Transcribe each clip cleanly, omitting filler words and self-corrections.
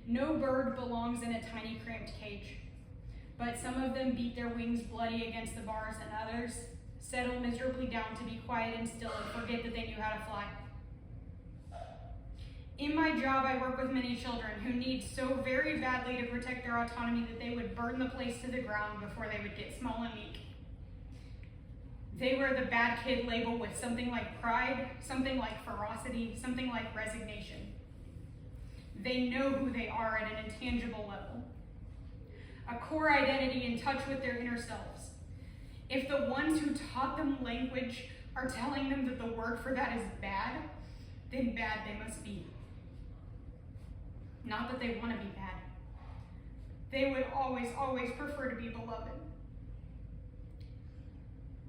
No bird belongs in a tiny cramped cage, but some of them beat their wings bloody against the bars, and others settle miserably down to be quiet and still and forget that they knew how to fly. In my job, I work with many children who need so very badly to protect their autonomy that they would burn the place to the ground before they would get small and meek. They wear the bad kid label with something like pride, something like ferocity, something like resignation. They know who they are at an intangible level, a core identity in touch with their inner selves. If the ones who taught them language are telling them that the word for that is bad, then bad they must be. Not that they want to be bad. They would always, always prefer to be beloved.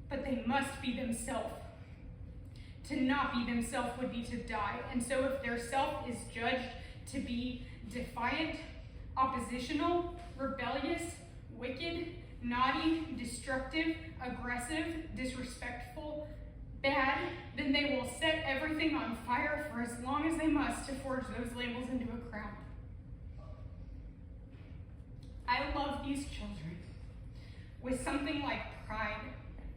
But they must be themselves. To not be themselves would be to die. And so if their self is judged to be defiant, oppositional, rebellious, wicked, naughty, destructive, aggressive, disrespectful, bad, then they will set everything on fire for as long as they must to forge those labels into a crown. I love these children with something like pride,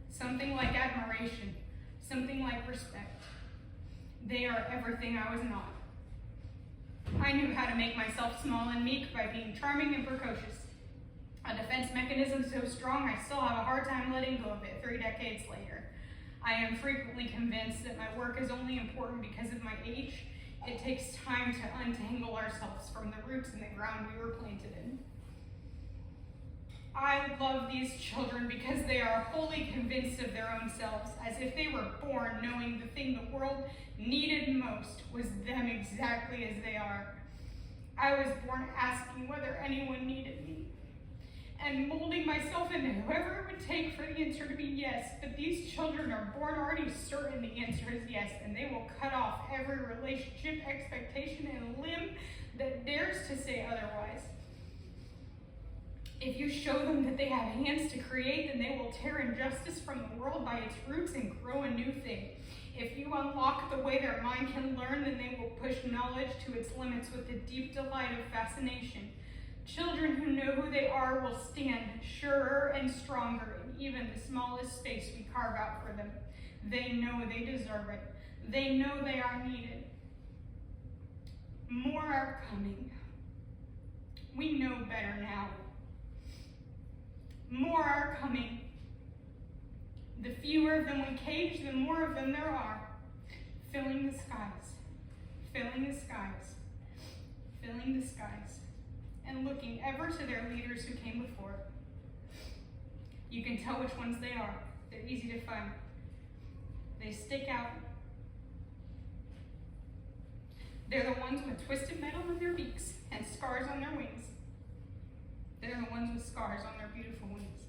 something like admiration, something like respect. They are everything I was not. I knew how to make myself small and meek by being charming and precocious. A defense mechanism so strong I still have a hard time letting go of it 3 decades later. I am frequently convinced that my work is only important because of my age. It takes time to untangle ourselves from the roots in the ground we were planted in. I love these children because they are wholly convinced of their own selves, as if they were born knowing the thing the world needed most was them exactly as they are. I was born asking whether anyone needed me, and molding myself into whoever it would take for the answer to be yes. But these children are born already certain the answer is yes, and they will cut off every relationship, expectation, and limb that dares to say otherwise. If you show them that they have hands to create, then they will tear injustice from the world by its roots and grow a new thing. If you unlock the way their mind can learn, then they will push knowledge to its limits with the deep delight of fascination. Children who know who they are will stand surer and stronger in even the smallest space we carve out for them. They know they deserve it. They know they are needed. More are coming. We know better now. More are coming. The fewer of them we cage, the more of them there are, filling the skies, filling the skies, filling the skies, and looking ever to their leaders who came before. You can tell which ones they are. They're easy to find. They stick out. They're the ones with twisted metal in their beaks and scars on their wings. They're the ones with scars on their beautiful wings.